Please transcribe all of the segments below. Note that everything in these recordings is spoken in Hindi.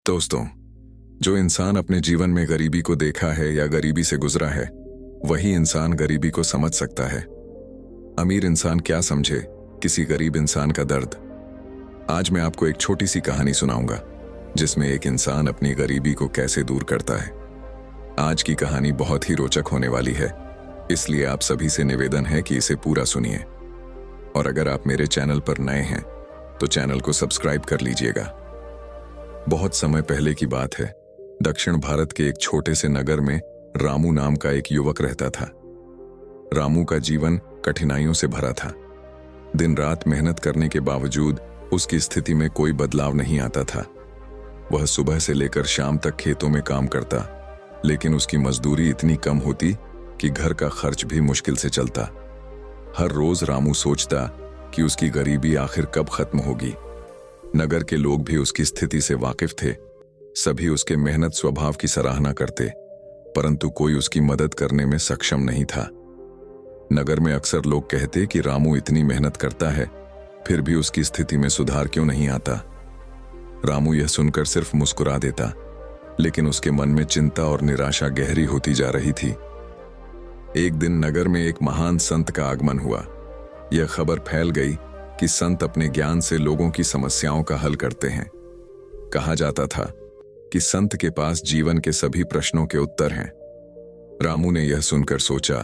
दोस्तों, जो इंसान अपने जीवन में गरीबी को देखा है या गरीबी से गुजरा है, वही इंसान गरीबी को समझ सकता है। अमीर इंसान क्या समझे किसी गरीब इंसान का दर्द। आज मैं आपको एक छोटी सी कहानी सुनाऊंगा जिसमें एक इंसान अपनी गरीबी को कैसे दूर करता है। आज की कहानी बहुत ही रोचक होने वाली है, इसलिए आप सभी से निवेदन है कि इसे पूरा सुनिए। और अगर आप मेरे चैनल पर नए हैं तो चैनल को सब्सक्राइब कर लीजिएगा। बहुत समय पहले की बात है। दक्षिण भारत के एक छोटे से नगर में रामू नाम का एक युवक रहता था। रामू का जीवन कठिनाइयों से भरा था। दिन रात मेहनत करने के बावजूद उसकी स्थिति में कोई बदलाव नहीं आता था। वह सुबह से लेकर शाम तक खेतों में काम करता, लेकिन उसकी मजदूरी इतनी कम होती कि घर का खर्च भी मुश्किल से चलता। हर रोज रामू सोचता कि उसकी गरीबी आखिर कब खत्म होगी। नगर के लोग भी उसकी स्थिति से वाकिफ थे। सभी उसके मेहनत स्वभाव की सराहना करते, परंतु कोई उसकी मदद करने में सक्षम नहीं था। नगर में अक्सर लोग कहते कि रामू इतनी मेहनत करता है, फिर भी उसकी स्थिति में सुधार क्यों नहीं आता। रामू यह सुनकर सिर्फ मुस्कुरा देता, लेकिन उसके मन में चिंता और निराशा गहरी होती जा रही थी। एक दिन नगर में एक महान संत का आगमन हुआ। यह खबर फैल गई कि संत अपने ज्ञान से लोगों की समस्याओं का हल करते हैं। कहा जाता था कि संत के पास जीवन के सभी प्रश्नों के उत्तर हैं। रामू ने यह सुनकर सोचा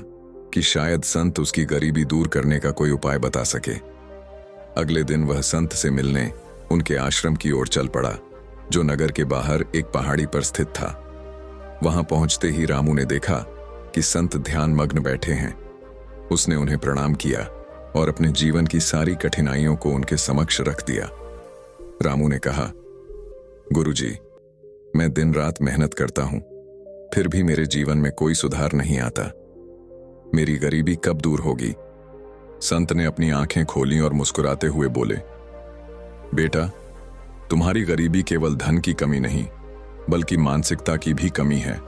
कि शायद संत उसकी गरीबी दूर करने का कोई उपाय बता सके। अगले दिन वह संत से मिलने उनके आश्रम की ओर चल पड़ा, जो नगर के बाहर एक पहाड़ी पर स्थित था। वहां पहुंचते ही रामू ने देखा कि संत ध्यान मग्न बैठे हैं। उसने उन्हें प्रणाम किया और अपने जीवन की सारी कठिनाइयों को उनके समक्ष रख दिया। रामू ने कहा, गुरुजी, मैं दिन रात मेहनत करता हूं, फिर भी मेरे जीवन में कोई सुधार नहीं आता। मेरी गरीबी कब दूर होगी? संत ने अपनी आंखें खोली और मुस्कुराते हुए बोले, बेटा, तुम्हारी गरीबी केवल धन की कमी नहीं, बल्कि मानसिकता की भी कमी है।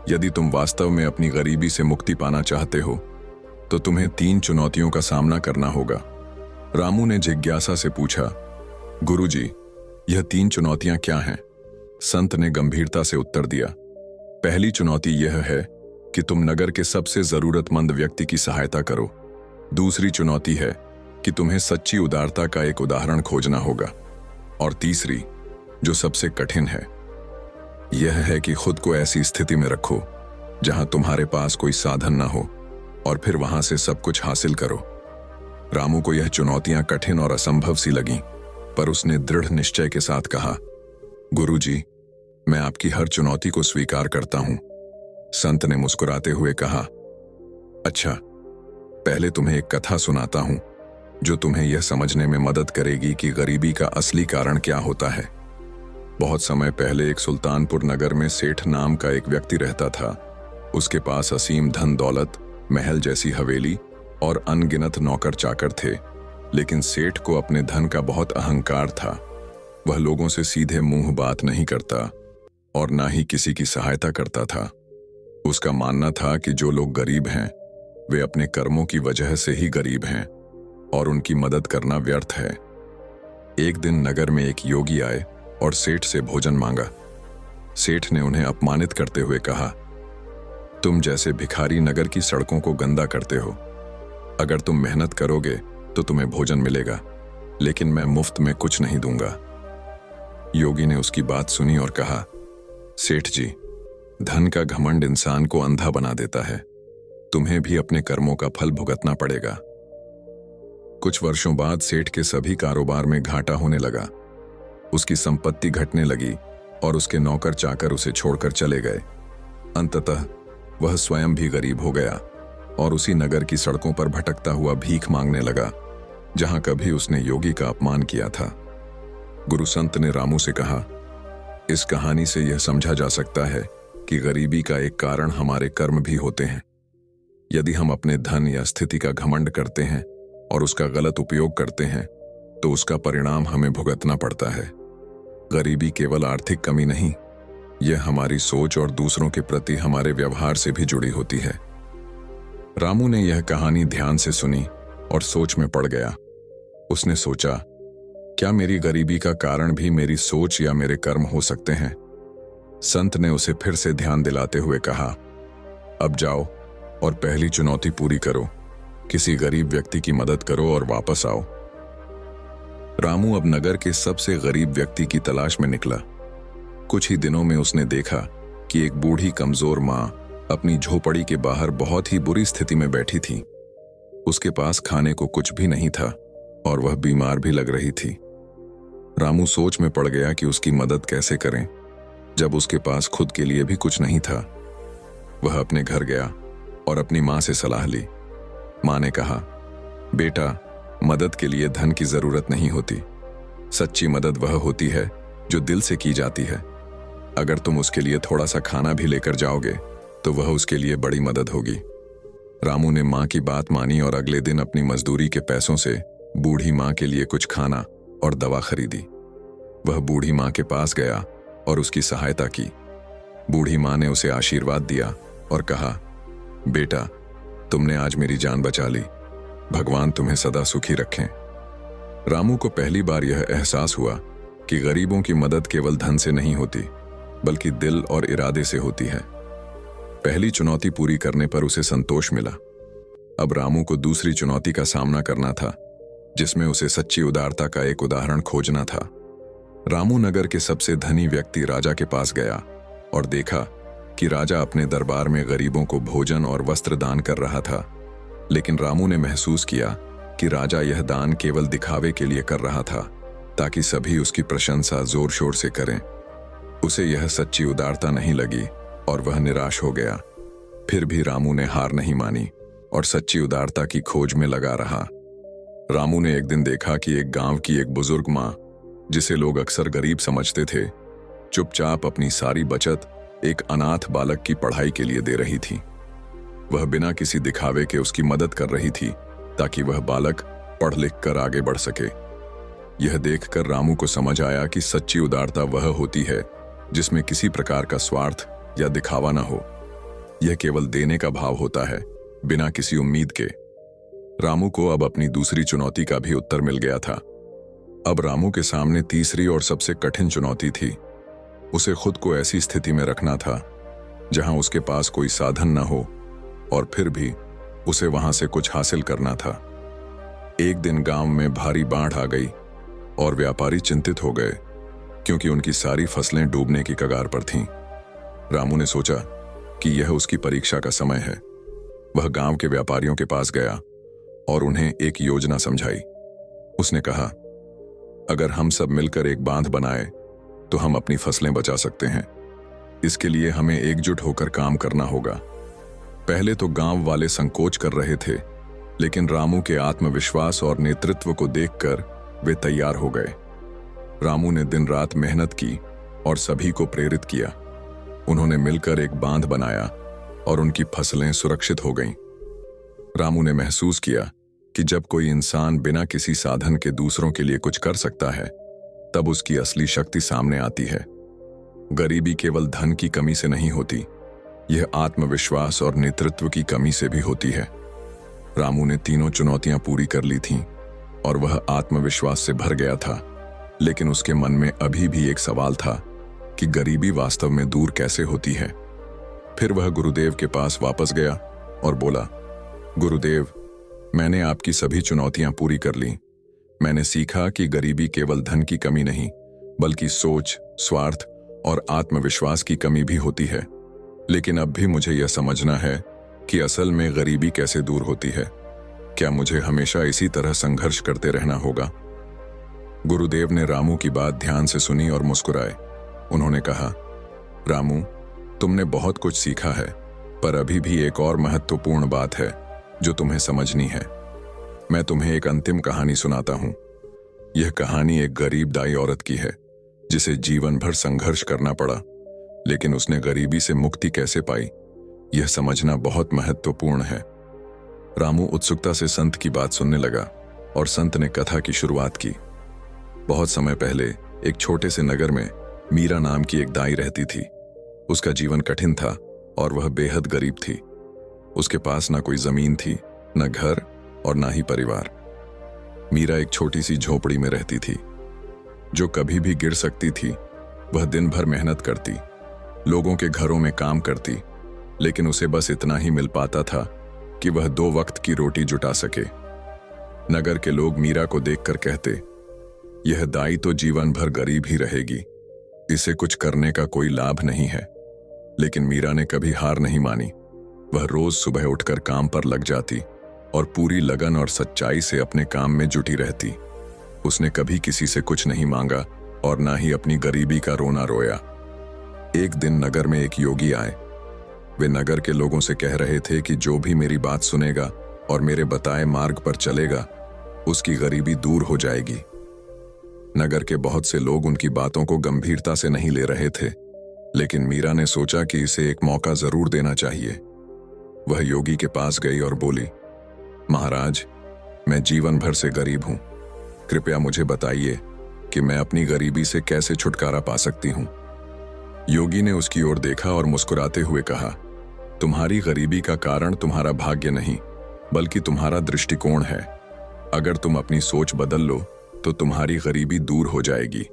यदि तुम वास्तव में अपनी गरीबी से मुक्ति पाना चाहते हो तो तुम्हें 3 चुनौतियों का सामना करना होगा। रामू ने जिज्ञासा से पूछा, गुरुजी, यह 3 चुनौतियां क्या हैं? संत ने गंभीरता से उत्तर दिया, पहली चुनौती यह है कि तुम नगर के सबसे जरूरतमंद व्यक्ति की सहायता करो। दूसरी चुनौती है कि तुम्हें सच्ची उदारता का एक उदाहरण खोजना होगा। और तीसरी, जो सबसे कठिन है, यह है कि खुद को ऐसी स्थिति में रखो जहां तुम्हारे पास कोई साधन ना हो और फिर वहां से सब कुछ हासिल करो। रामू को यह चुनौतियां कठिन और असंभव सी लगीं, पर उसने दृढ़ निश्चय के साथ कहा, गुरुजी, मैं आपकी हर चुनौती को स्वीकार करता हूं। संत ने मुस्कुराते हुए कहा, अच्छा, पहले तुम्हें एक कथा सुनाता हूं जो तुम्हें यह समझने में मदद करेगी कि गरीबी का असली कारण क्या होता है। बहुत समय पहले एक सुल्तानपुर नगर में सेठ नाम का एक व्यक्ति रहता था। उसके पास असीम धन दौलत, महल जैसी हवेली और अनगिनत नौकर चाकर थे, लेकिन सेठ को अपने धन का बहुत अहंकार था। वह लोगों से सीधे मुंह बात नहीं करता और ना ही किसी की सहायता करता था। उसका मानना था कि जो लोग गरीब हैं वे अपने कर्मों की वजह से ही गरीब हैं और उनकी मदद करना व्यर्थ है। एक दिन नगर में एक योगी आए और सेठ से भोजन मांगा। सेठ ने उन्हें अपमानित करते हुए कहा, तुम जैसे भिखारी नगर की सड़कों को गंदा करते हो। अगर तुम मेहनत करोगे तो तुम्हें भोजन मिलेगा, लेकिन मैं मुफ्त में कुछ नहीं दूंगा। योगी ने उसकी बात सुनी और कहा, सेठ जी, धन का घमंड इंसान को अंधा बना देता है। तुम्हें भी अपने कर्मों का फल भुगतना पड़ेगा। कुछ वर्षों बाद सेठ के सभी कारोबार में घाटा होने लगा। उसकी संपत्ति घटने लगी और उसके नौकर चाकर उसे छोड़कर चले गए। अंततः वह स्वयं भी गरीब हो गया और उसी नगर की सड़कों पर भटकता हुआ भीख मांगने लगा, जहां कभी उसने योगी का अपमान किया था। गुरु संत ने रामू से कहा, इस कहानी से यह समझा जा सकता है कि गरीबी का एक कारण हमारे कर्म भी होते हैं। यदि हम अपने धन या स्थिति का घमंड करते हैं और उसका गलत उपयोग करते हैं तो उसका परिणाम हमें भुगतना पड़ता है। गरीबी केवल आर्थिक कमी नहीं, यह हमारी सोच और दूसरों के प्रति हमारे व्यवहार से भी जुड़ी होती है। रामू ने यह कहानी ध्यान से सुनी और सोच में पड़ गया। उसने सोचा, क्या मेरी गरीबी का कारण भी मेरी सोच या मेरे कर्म हो सकते हैं? संत ने उसे फिर से ध्यान दिलाते हुए कहा, अब जाओ और पहली चुनौती पूरी करो। किसी गरीब व्यक्ति की मदद करो और वापस आओ। रामू अब नगर के सबसे गरीब व्यक्ति की तलाश में निकला। कुछ ही दिनों में उसने देखा कि एक बूढ़ी कमजोर मां अपनी झोपड़ी के बाहर बहुत ही बुरी स्थिति में बैठी थी। उसके पास खाने को कुछ भी नहीं था और वह बीमार भी लग रही थी। रामू सोच में पड़ गया कि उसकी मदद कैसे करें, जब उसके पास खुद के लिए भी कुछ नहीं था। वह अपने घर गया और अपनी मां से सलाह ली। मां ने कहा, बेटा, मदद के लिए धन की जरूरत नहीं होती। सच्ची मदद वह होती है जो दिल से की जाती है। अगर तुम उसके लिए थोड़ा सा खाना भी लेकर जाओगे तो वह उसके लिए बड़ी मदद होगी। रामू ने मां की बात मानी और अगले दिन अपनी मजदूरी के पैसों से बूढ़ी मां के लिए कुछ खाना और दवा खरीदी। वह बूढ़ी मां के पास गया और उसकी सहायता की। बूढ़ी मां ने उसे आशीर्वाद दिया और कहा, बेटा, तुमने आज मेरी जान बचा ली। भगवान तुम्हें सदा सुखी रखें। रामू को पहली बार यह एहसास हुआ कि गरीबों की मदद केवल धन से नहीं होती, बल्कि दिल और इरादे से होती है। पहली चुनौती पूरी करने पर उसे संतोष मिला। अब रामू को दूसरी चुनौती का सामना करना था, जिसमें उसे सच्ची उदारता का एक उदाहरण खोजना था। रामू नगर के सबसे धनी व्यक्ति राजा के पास गया और देखा कि राजा अपने दरबार में गरीबों को भोजन और वस्त्र दान कर रहा था। लेकिन रामू ने महसूस किया कि राजा यह दान केवल दिखावे के लिए कर रहा था, ताकि सभी उसकी प्रशंसा जोर शोर से करें। उसे यह सच्ची उदारता नहीं लगी और वह निराश हो गया। फिर भी रामू ने हार नहीं मानी और सच्ची उदारता की खोज में लगा रहा। रामू ने एक दिन देखा कि एक गांव की एक बुजुर्ग मां, जिसे लोग अक्सर गरीब समझते थे, चुपचाप अपनी सारी बचत एक अनाथ बालक की पढ़ाई के लिए दे रही थी। वह बिना किसी दिखावे के उसकी मदद कर रही थी, ताकि वह बालक पढ़ लिख कर आगे बढ़ सके। यह देखकर रामू को समझ आया कि सच्ची उदारता वह होती है जिसमें किसी प्रकार का स्वार्थ या दिखावा न हो। यह केवल देने का भाव होता है, बिना किसी उम्मीद के। रामू को अब अपनी दूसरी चुनौती का भी उत्तर मिल गया था। अब रामू के सामने तीसरी और सबसे कठिन चुनौती थी। उसे खुद को ऐसी स्थिति में रखना था जहां उसके पास कोई साधन न हो और फिर भी उसे वहां से कुछ हासिल करना था। एक दिन गांव में भारी बाढ़ आ गई और व्यापारी चिंतित हो गए, क्योंकि उनकी सारी फसलें डूबने की कगार पर थीं। रामू ने सोचा कि यह उसकी परीक्षा का समय है। वह गांव के व्यापारियों के पास गया और उन्हें एक योजना समझाई। उसने कहा, अगर हम सब मिलकर एक बांध बनाए तो हम अपनी फसलें बचा सकते हैं। इसके लिए हमें एकजुट होकर काम करना होगा। पहले तो गांव वाले संकोच कर रहे थे, लेकिन रामू के आत्मविश्वास और नेतृत्व को देखकर वे तैयार हो गए। रामू ने दिन रात मेहनत की और सभी को प्रेरित किया। उन्होंने मिलकर एक बांध बनाया और उनकी फसलें सुरक्षित हो गईं। रामू ने महसूस किया कि जब कोई इंसान बिना किसी साधन के दूसरों के लिए कुछ कर सकता है, तब उसकी असली शक्ति सामने आती है। गरीबी केवल धन की कमी से नहीं होती, यह आत्मविश्वास और नेतृत्व की कमी से भी होती है। रामू ने तीनों चुनौतियां पूरी कर ली थीं और वह आत्मविश्वास से भर गया था, लेकिन उसके मन में अभी भी एक सवाल था कि गरीबी वास्तव में दूर कैसे होती है। फिर वह गुरुदेव के पास वापस गया और बोला, गुरुदेव, मैंने आपकी सभी चुनौतियां पूरी कर ली। मैंने सीखा कि गरीबी केवल धन की कमी नहीं, बल्कि सोच, स्वार्थ और आत्मविश्वास की कमी भी होती है। लेकिन अब भी मुझे यह समझना है कि असल में गरीबी कैसे दूर होती है। क्या मुझे हमेशा इसी तरह संघर्ष करते रहना होगा? गुरुदेव ने रामू की बात ध्यान से सुनी और मुस्कुराए। उन्होंने कहा, रामू, तुमने बहुत कुछ सीखा है, पर अभी भी एक और महत्वपूर्ण बात है जो तुम्हें समझनी है। मैं तुम्हें एक अंतिम कहानी सुनाता हूं। यह कहानी एक गरीब दाई औरत की है, जिसे जीवन भर संघर्ष करना पड़ा, लेकिन उसने गरीबी से मुक्ति कैसे पाई, यह समझना बहुत महत्वपूर्ण है। रामू उत्सुकता से संत की बात सुनने लगा और संत ने कथा की शुरुआत की। बहुत समय पहले एक छोटे से नगर में मीरा नाम की एक दाई रहती थी। उसका जीवन कठिन था और वह बेहद गरीब थी। उसके पास ना कोई जमीन थी, न घर और ना ही परिवार। मीरा एक छोटी सी झोपड़ी में रहती थी, जो कभी भी गिर सकती थी। वह दिन भर मेहनत करती, लोगों के घरों में काम करती, लेकिन उसे बस इतना ही मिल पाता था कि वह 2 वक्त की रोटी जुटा सके। नगर के लोग मीरा को देखकर कहते, यह दाई तो जीवन भर गरीब ही रहेगी, इसे कुछ करने का कोई लाभ नहीं है। लेकिन मीरा ने कभी हार नहीं मानी। वह रोज सुबह उठकर काम पर लग जाती और पूरी लगन और सच्चाई से अपने काम में जुटी रहती। उसने कभी किसी से कुछ नहीं मांगा और ना ही अपनी गरीबी का रोना रोया। एक दिन नगर में एक योगी आए। वे नगर के लोगों से कह रहे थे कि जो भी मेरी बात सुनेगा और मेरे बताए मार्ग पर चलेगा, उसकी गरीबी दूर हो जाएगी। नगर के बहुत से लोग उनकी बातों को गंभीरता से नहीं ले रहे थे, लेकिन मीरा ने सोचा कि इसे एक मौका जरूर देना चाहिए। वह योगी के पास गई और बोली, महाराज, मैं जीवन भर से गरीब हूं। कृपया मुझे बताइए कि मैं अपनी गरीबी से कैसे छुटकारा पा सकती हूं। योगी ने उसकी ओर देखा और मुस्कुराते हुए कहा, तुम्हारी गरीबी का कारण तुम्हारा भाग्य नहीं, बल्कि तुम्हारा दृष्टिकोण है। अगर तुम अपनी सोच बदल लो तो तुम्हारी गरीबी दूर हो जाएगी।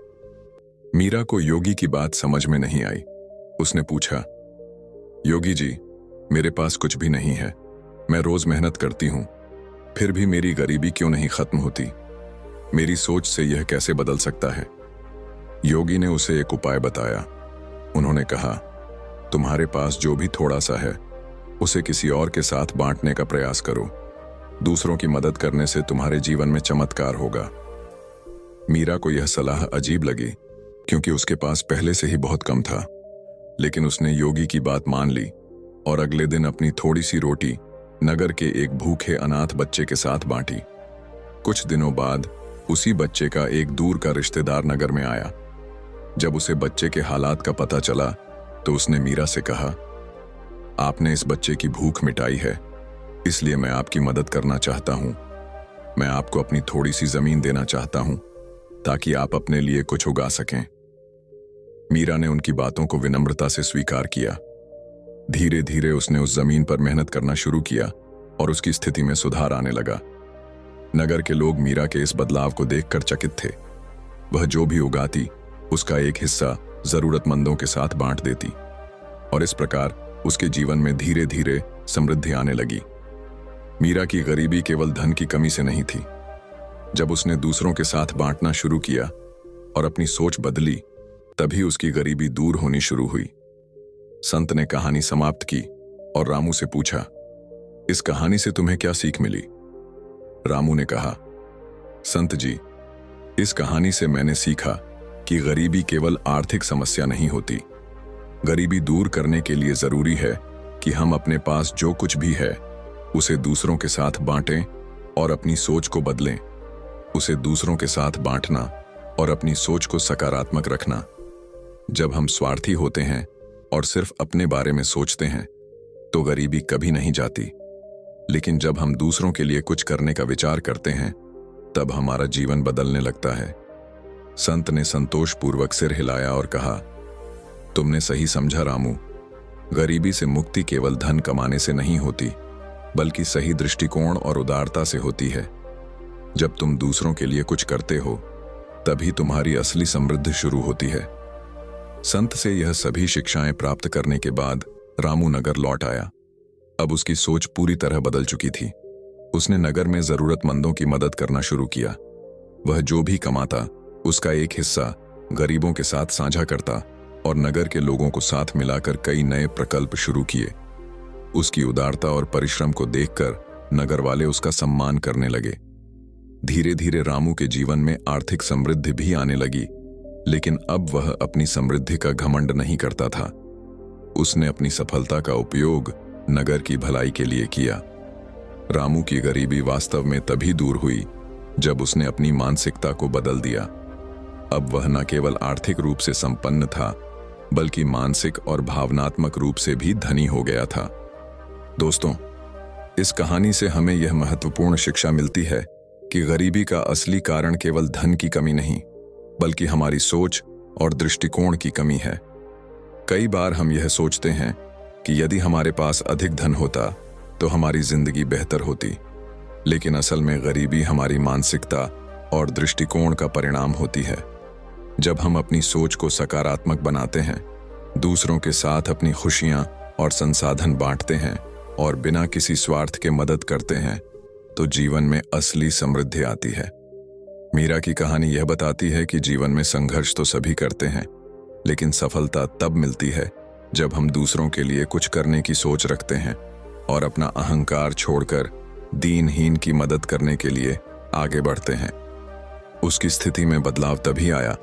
मीरा को योगी की बात समझ में नहीं आई। उसने पूछा, योगी जी, मेरे पास कुछ भी नहीं है। मैं रोज मेहनत करती हूं, फिर भी मेरी गरीबी क्यों नहीं खत्म होती? मेरी सोच से यह कैसे बदल सकता है? योगी ने उसे एक उपाय बताया। उन्होंने कहा, तुम्हारे पास जो भी थोड़ा सा है, उसे किसी और के साथ बांटने का प्रयास करो। दूसरों की मदद करने से तुम्हारे जीवन में चमत्कार होगा। मीरा को यह सलाह अजीब लगी, क्योंकि उसके पास पहले से ही बहुत कम था। लेकिन उसने योगी की बात मान ली और अगले दिन अपनी थोड़ी सी रोटी नगर के एक भूखे अनाथ बच्चे के साथ बांटी। कुछ दिनों बाद उसी बच्चे का एक दूर का रिश्तेदार नगर में आया। जब उसे बच्चे के हालात का पता चला तो उसने मीरा से कहा, आपने इस बच्चे की भूख मिटाई है, इसलिए मैं आपकी मदद करना चाहता हूं। मैं आपको अपनी थोड़ी सी जमीन देना चाहता हूं ताकि आप अपने लिए कुछ उगा सकें। मीरा ने उनकी बातों को विनम्रता से स्वीकार किया। धीरे धीरे उसने उस जमीन पर मेहनत करना शुरू किया और उसकी स्थिति में सुधार आने लगा। नगर के लोग मीरा के इस बदलाव को देखकर चकित थे। वह जो भी उगाती, उसका एक हिस्सा जरूरतमंदों के साथ बांट देती और इस प्रकार उसके जीवन में धीरे धीरे समृद्धि आने लगी। मीरा की गरीबी केवल धन की कमी से नहीं थी। जब उसने दूसरों के साथ बांटना शुरू किया और अपनी सोच बदली, तभी उसकी गरीबी दूर होनी शुरू हुई। संत ने कहानी समाप्त की और रामू से पूछा, इस कहानी से तुम्हें क्या सीख मिली? रामू ने कहा, संत जी, इस कहानी से मैंने सीखा कि गरीबी केवल आर्थिक समस्या नहीं होती। गरीबी दूर करने के लिए जरूरी है कि हम अपने पास जो कुछ भी है उसे दूसरों के साथ बांटें और अपनी सोच को बदलें। उसे दूसरों के साथ बांटना और अपनी सोच को सकारात्मक रखना। जब हम स्वार्थी होते हैं और सिर्फ अपने बारे में सोचते हैं तो गरीबी कभी नहीं जाती, लेकिन जब हम दूसरों के लिए कुछ करने का विचार करते हैं तब हमारा जीवन बदलने लगता है। संत ने संतोषपूर्वक सिर हिलाया और कहा, तुमने सही समझा रामू। गरीबी से मुक्ति केवल धन कमाने से नहीं होती, बल्कि सही दृष्टिकोण और उदारता से होती है। जब तुम दूसरों के लिए कुछ करते हो, तभी तुम्हारी असली समृद्धि शुरू होती है। संत से यह सभी शिक्षाएं प्राप्त करने के बाद रामू नगर लौट आया। अब उसकी सोच पूरी तरह बदल चुकी थी। उसने नगर में जरूरतमंदों की मदद करना शुरू किया। वह जो भी कमाता, उसका एक हिस्सा गरीबों के साथ साझा करता और नगर के लोगों को साथ मिलाकर कई नए प्रकल्प शुरू किए। उसकी उदारता और परिश्रम को देखकर नगर वाले उसका सम्मान करने लगे। धीरे धीरे रामू के जीवन में आर्थिक समृद्धि भी आने लगी, लेकिन अब वह अपनी समृद्धि का घमंड नहीं करता था। उसने अपनी सफलता का उपयोग नगर की भलाई के लिए किया। रामू की गरीबी वास्तव में तभी दूर हुई जब उसने अपनी मानसिकता को बदल दिया। अब वह न केवल आर्थिक रूप से संपन्न था, बल्कि मानसिक और भावनात्मक रूप से भी धनी हो गया था। दोस्तों, इस कहानी से हमें यह महत्वपूर्ण शिक्षा मिलती है कि गरीबी का असली कारण केवल धन की कमी नहीं, बल्कि हमारी सोच और दृष्टिकोण की कमी है। कई बार हम यह सोचते हैं कि यदि हमारे पास अधिक धन होता तो हमारी जिंदगी बेहतर होती, लेकिन असल में गरीबी हमारी मानसिकता और दृष्टिकोण का परिणाम होती है। जब हम अपनी सोच को सकारात्मक बनाते हैं, दूसरों के साथ अपनी खुशियां और संसाधन बांटते हैं और बिना किसी स्वार्थ के मदद करते हैं, तो जीवन में असली समृद्धि आती है। मीरा की कहानी यह बताती है कि जीवन में संघर्ष तो सभी करते हैं, लेकिन सफलता तब मिलती है जब हम दूसरों के लिए कुछ करने की सोच रखते हैं और अपना अहंकार छोड़कर दीनहीन की मदद करने के लिए आगे बढ़ते हैं। उसकी स्थिति में बदलाव तभी आया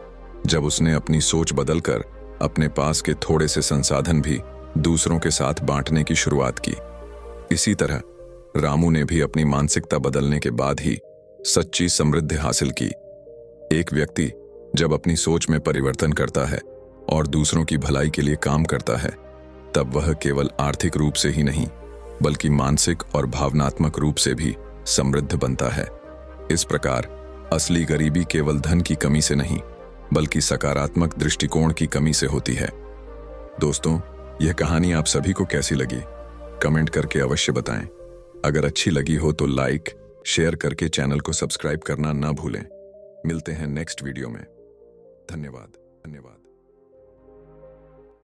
जब उसने अपनी सोच बदलकर अपने पास के थोड़े से संसाधन भी दूसरों के साथ बांटने की शुरुआत की। इसी तरह रामू ने भी अपनी मानसिकता बदलने के बाद ही सच्ची समृद्धि हासिल की। एक व्यक्ति जब अपनी सोच में परिवर्तन करता है और दूसरों की भलाई के लिए काम करता है, तब वह केवल आर्थिक रूप से ही नहीं बल्कि मानसिक और भावनात्मक रूप से भी समृद्ध बनता है। इस प्रकार असली गरीबी केवल धन की कमी से नहीं बल्कि सकारात्मक दृष्टिकोण की कमी से होती है। दोस्तों, यह कहानी आप सभी को कैसी लगी? कमेंट करके अवश्य बताएं। अगर अच्छी लगी हो तो लाइक, शेयर करके चैनल को सब्सक्राइब करना ना भूलें। मिलते हैं नेक्स्ट वीडियो में। धन्यवाद।